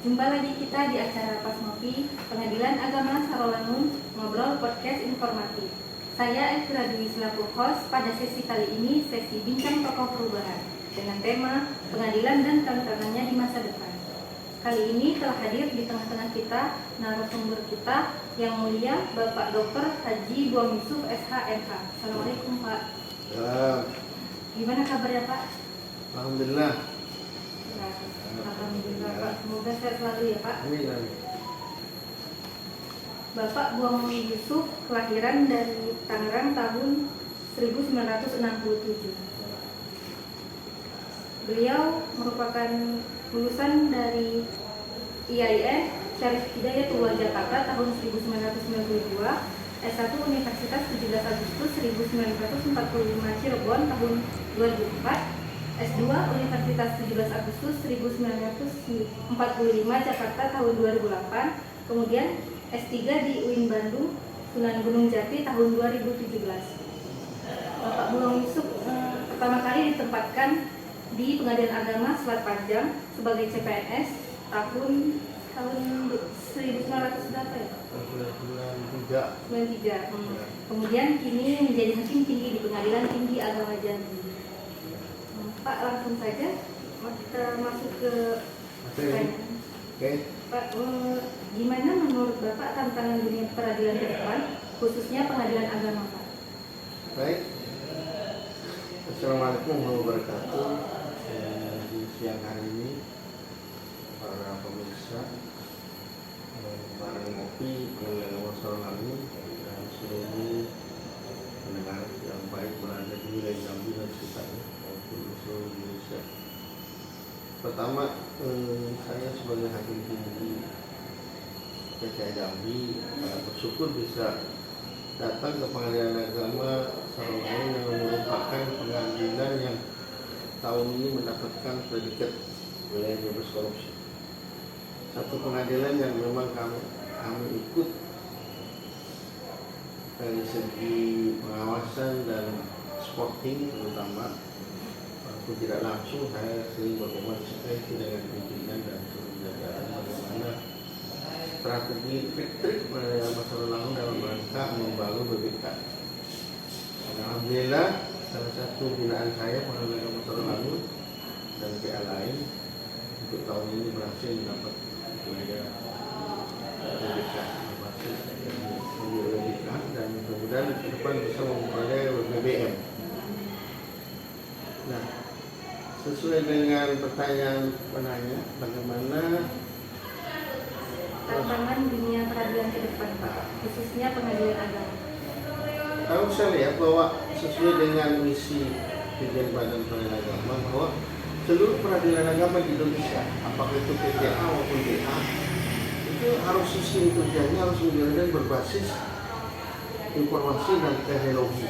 Jumpa lagi kita di acara Pas Ngopi, Pengadilan Agama Sarolangun, Ngobrol Podcast Informatif. Saya Elvira Dwi selaku host pada sesi kali ini, sesi Bincang Tokoh Perubahan, dengan tema Pengadilan dan Tantangannya di Masa Depan. Kali ini telah hadir di tengah-tengah kita narasumber kita yang mulia Bapak Dr. Haji Buang Yusuf SH.MH. Assalamualaikum Pak. Gimana kabarnya Pak? Alhamdulillah. Alhamdulillah Pak, semoga sehat selalu ya Pak. Amin. Bapak Buang Yusuf kelahiran dari Tangerang tahun 1967. Beliau merupakan lulusan dari IAIN Syarif Hidayatullah Jakarta tahun 1992, S1 Universitas 17 Agustus 1945 Cirebon tahun 2004, S2 Universitas 17 Agustus 1945 Jakarta tahun 2008, kemudian S3 di UIN Bandung Sunan Gunung Jati tahun 2017. Bapak Buang Yusuf pertama kali ditempatkan di Pengadilan Agama Selat Panjang sebagai CPNS tahun 1900 berapa ya? 93. Kemudian kini menjadi hakim tinggi di Pengadilan Tinggi Agama Jambi. Pak, langsung saja kita masuk ke pertanyaan. Pak, gimana menurut Bapak tantangan dunia peradilan ke depan, khususnya pengadilan agama Pak? Baik. Assalamualaikum warahmatullahi wabarakatuh. Di siang hari ini para pemirsa bareng ngopi Pengadilan Agama Sarolangun dan seluruh pendengar yang baik berada di wilayah Jambi dan sekitarnya maupun seluruh Indonesia. Pertama, saya sebagai hakim tinggi PKI Jambi bersyukur bisa datang ke Pengadilan Agama Sarolangun yang merupakan pengadilan yang tahun ini mendapatkan predikat wilayah bebas korupsi. Satu pengadilan yang memang kami ikut dari segi pengawasan dan sporting terutama, walaupun tidak langsung saya sering berkomunikasi dengan pimpinan dan seluruh jajaran bagaimana strategi trik masalah langsung dalam rangka membangun BBK. Alhamdulillah salah satu binaan saya Pengadilan masalah langsung dan PA lain untuk tahun ini berhasil mendapat BBK dan kemudian ke depan bisa memperoleh BBM. Nah, sesuai dengan pertanyaan penanya, bagaimana Tantangan dunia peradilan ke depan Pak, khususnya pengadilan agama? Kalau saya lihat bahwa sesuai dengan misi Dirjen Badan Peradilan Agama bahwa seluruh peradilan agama di Indonesia, apakah itu PPA maupun DA, itu harus sistem kerjanya harus menjadi berbasis informasi dan teknologi.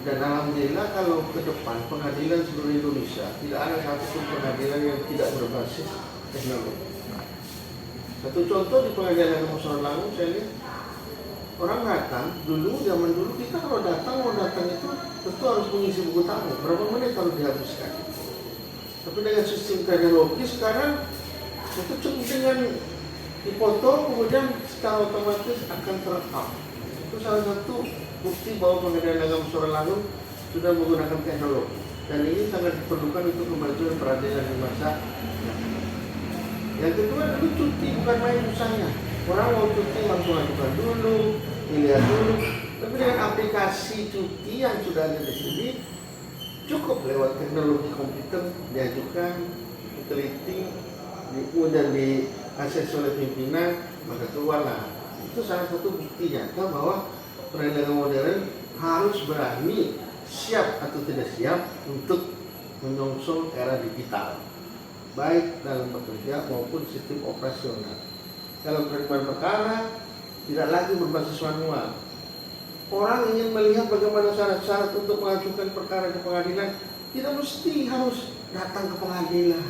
Dan alhamdulillah kalau ke depan pengadilan seluruh Indonesia tidak ada satu pengadilan yang tidak berbasis teknologi. Satu contoh di Pengadilan Agama Sarolangun saya lihat orang datang zaman dulu kita kalau datang itu tentu harus mengisi buku tamu. Berapa menit harus dihabiskan? Tapi dengan sistem teknologi sekarang itu cukup dengan dipoto kemudian secara otomatis akan terekam. Itu salah satu bukti bahwa Pengadilan Agama Sarolangun sudah menggunakan teknologi dan ini sangat diperlukan untuk kemajuan peradilan di masa. Yang kedua dulu cuti bukan main usahanya. Orang mau cuti langsung ajukan dulu, dilihat dulu. Tapi dengan aplikasi cuti yang sudah ada di sini, cukup lewat teknologi komputer diajukan, diteliti, kemudian diakses oleh pimpinan, maka keluarlah. Itu salah satu bukti nyata bahwa peradilan modern harus berani siap atau tidak siap untuk menyongsong era digital, baik dalam bekerja maupun sistem operasional. Dalam penerimaan perkara tidak lagi berbasis manual. Orang ingin melihat bagaimana syarat-syarat untuk mengajukan perkara ke pengadilan, tidak mesti harus datang ke pengadilan.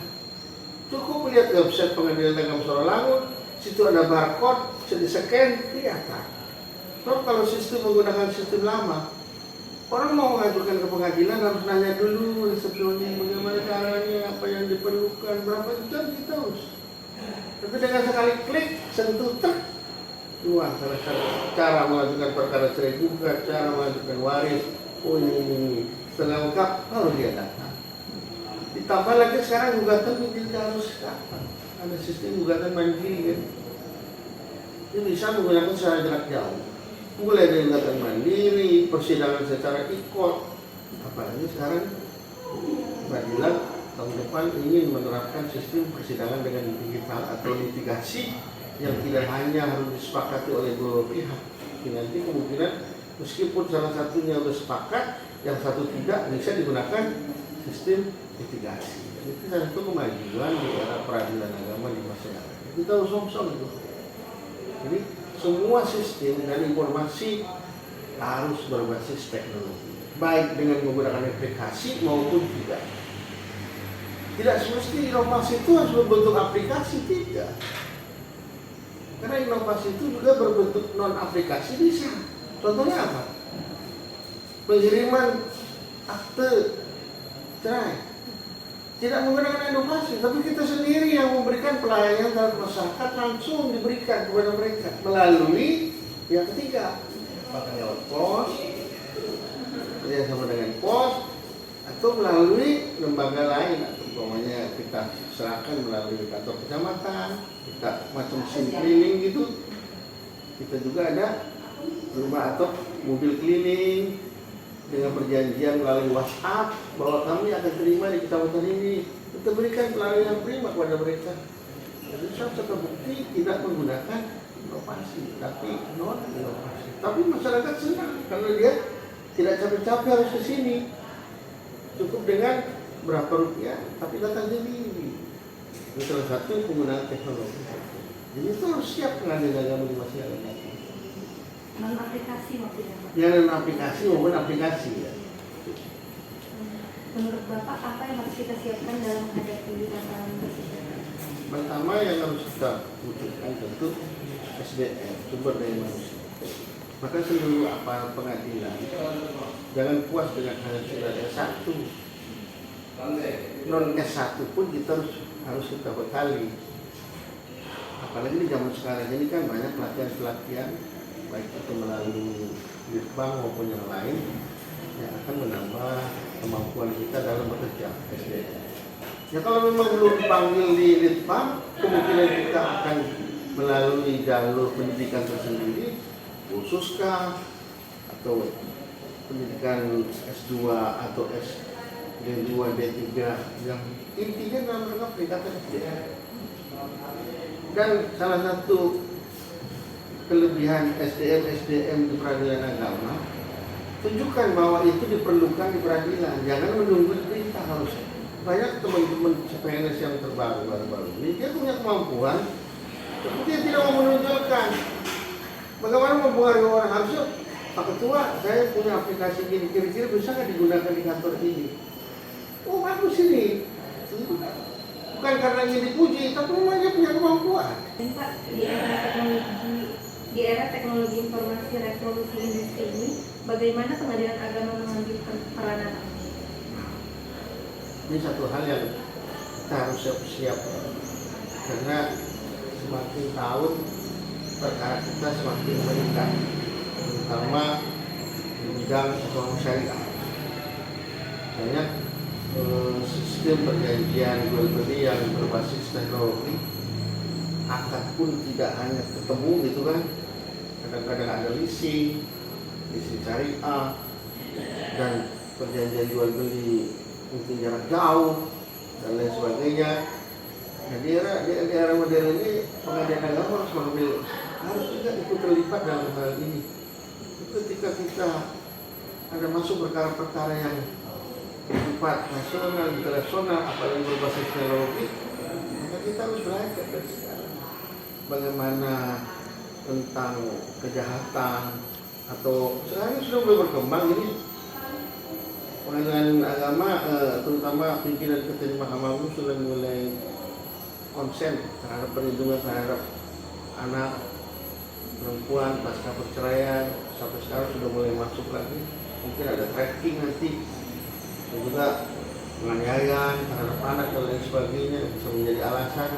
Cukup melihat website Pengadilan Agama Sarolangun, situ ada barcode, bisa di-scan, kelihatan. So, kalau sistem menggunakan sistem lama, orang mau mengajukan ke pengadilan harus nanya dulu resepsionis bagaimana caranya, apa yang diperlukan, berapa jam kita harus. Tapi dengan sekali klik, sentuh keluar salah satu cara mengajukan perkara cerai gugat, cara mengajukan waris. Oh ini setelah lengkap baru dia datang. Ditambah lagi sekarang gugatan tidak harus kapan. Ada sistem gugatan mandiri kan. Ini bisa menggunakan secara jarak jauh. Mulai dari gugatan mandiri, persidangan secara ikut. Apalagi sekarang peradilan tahun depan ingin menerapkan sistem persidangan dengan digital atau litigasi yang tidak hanya harus disepakati oleh dua pihak. Nanti kemungkinan meskipun salah satunya sudah sepakat, yang satu tidak, bisa digunakan sistem litigasi. Itu satu kemajuan di era peradilan agama di masa yang akan. Kita harus song itu. Jadi semua sistem dan informasi harus berbasis teknologi, baik dengan menggunakan aplikasi maupun tidak. Tidak semesti inovasi itu harus berbentuk aplikasi, tidak. Karena inovasi itu juga berbentuk non-aplikasi bisa. Contohnya apa? Pengiriman akte cerai. Tidak menggunakan inovasi, tapi kita sendiri yang memberikan pelayanan terhadap masyarakat langsung diberikan kepada mereka melalui pihak ketiga. Bahkan lewat pos, kerjasama dengan pos, atau melalui lembaga lain, atau umpamanya kita serahkan melalui kantor kecamatan, kita macam SIM keliling gitu. Kita juga ada rumah atau mobil keliling dengan perjanjian melalui WhatsApp bahwa kami akan terima di kecamatan ini. Kita berikan pelayanan prima kepada mereka. Jadi saya terbukti tidak menggunakan inovasi, tapi non inovasi. Tapi masyarakat senang karena dia tidak capek-capek harus ke sini. Cukup dengan berapa rupiah, tapi datang sendiri. Itu salah satu penggunaan teknologi. Jadi itu harus siap pengadilan agama di masyarakat. Non aplikasi maksudnya Pak? Ya, non aplikasi maupun aplikasi ya. Menurut Bapak apa yang harus kita siapkan dalam menghadapi masalah tersebut? Pertama yang harus kita butuhkan tentu SDM, sumber daya manusia. Maka seluruh aparat pengadilan jangan puas dengan hanya sudah S1. Non S1 pun kita harus kita bekali. Apalagi di zaman sekarang ini kan banyak pelatihan-pelatihan baik itu melalui Litbang maupun yang lain yang akan menambah kemampuan kita dalam bekerja SDM. Ya kalau memang belum dipanggil di Litbang, kemungkinan kita akan melalui jalur pendidikan tersendiri, khususkah atau pendidikan S2 atau S2, D3 yang intinya dalam rangka peningkatan SDM. Dan salah satu kelebihan SDM di peradilan agama, tunjukkan bahwa itu diperlukan di peradilan, jangan menunggu perintah. Harus banyak teman-teman CPNS yang baru ini, dia punya kemampuan, tapi dia tidak mau menunjukkan. Bagaimana mempengaruhi orang? Harusnya Pak Ketua, saya punya aplikasi gini, kira-kira bisa nggak digunakan di kantor ini? Oh bagus ini, bukan karena ingin dipuji, tapi memang dia punya kemampuan. Pak, di era teknologi informasi revolusi industri ini, bagaimana pengadilan agama mengambil peranan? Ini satu hal yang kita harus siap-siap, karena semakin tahun perkara kita semakin meningkat, terutama di bidang ekonomi syariah. Banyak sistem perjanjian jual beli yang berbasis teknologi, akad pun tidak hanya ketemu gitu kan. Kadang-kadang ada leasing syariah, dan perjanjian jual beli mungkin jarak jauh dan lain sebagainya. Nah, di era modern ini pengadilan agama harus juga ikut terlibat dalam hal ini. Ketika kita ada masuk perkara-perkara yang bersifat nasional, internasional, apalagi berbasis teknologi, maka kita harus belajar dari sekarang bagaimana tentang kejahatan, atau sekarang sudah mulai berkembang ini pengadilan agama, terutama pimpinan ketua Mahkamah Agung sudah mulai konsen terhadap perlindungan terhadap anak perempuan pasca perceraian. Sampai sekarang sudah mulai masuk lagi, mungkin ada tracking nanti, dan juga penganiayaan terhadap anak dan lain sebagainya bisa menjadi alasan.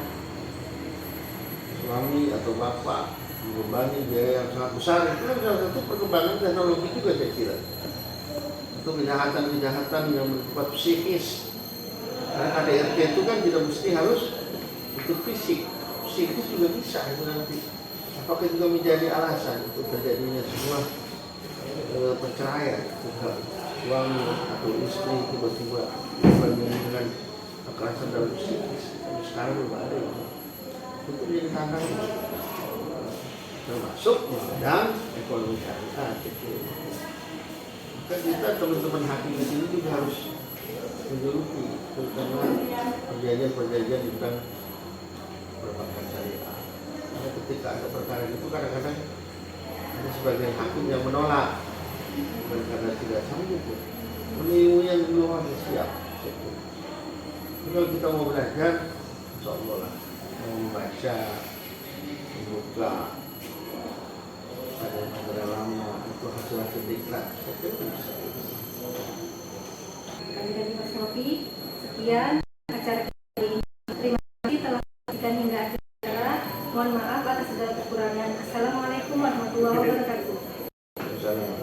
suami atau bapak membebani biaya yang sangat besar. Itu kan salah satu perkembangan teknologi juga saya kira. Itu kejahatan-kejahatan yang bersifat psikis. Karena KDRT itu kan tidak mesti harus itu fisik, psikis juga bisa itu nanti. Apakah juga menjadi alasan untuk terjadinya sebuah perceraian, suami atau istri tiba-tiba dengan kekerasan dalam psikis. Tapi sekarang belum ada itu menjadi tantangan, termasuk di bidang ekonomi syariah. Maka kita teman-teman hakim di sini juga harus menjuluki terutama perjanjian-perjanjian tentang perbankan syariah. Karena ketika ada perkara itu kadang-kadang ada sebagian hakim yang menolak, bukan karena tidak sanggup, ilmunya belum ada siap. Kalau kita mau belajar, insya Allah lah, mau membaca, membuka ada lama itu hasil-hasil diklat, saya kira bisa. Kami dari Mas Novi, sekian acara kali ini. Terima kasih telah menyaksikan hingga akhir acara. Mohon maaf atas segala kekurangan. Assalamualaikum warahmatullahi wabarakatuh. Assalamualaikum.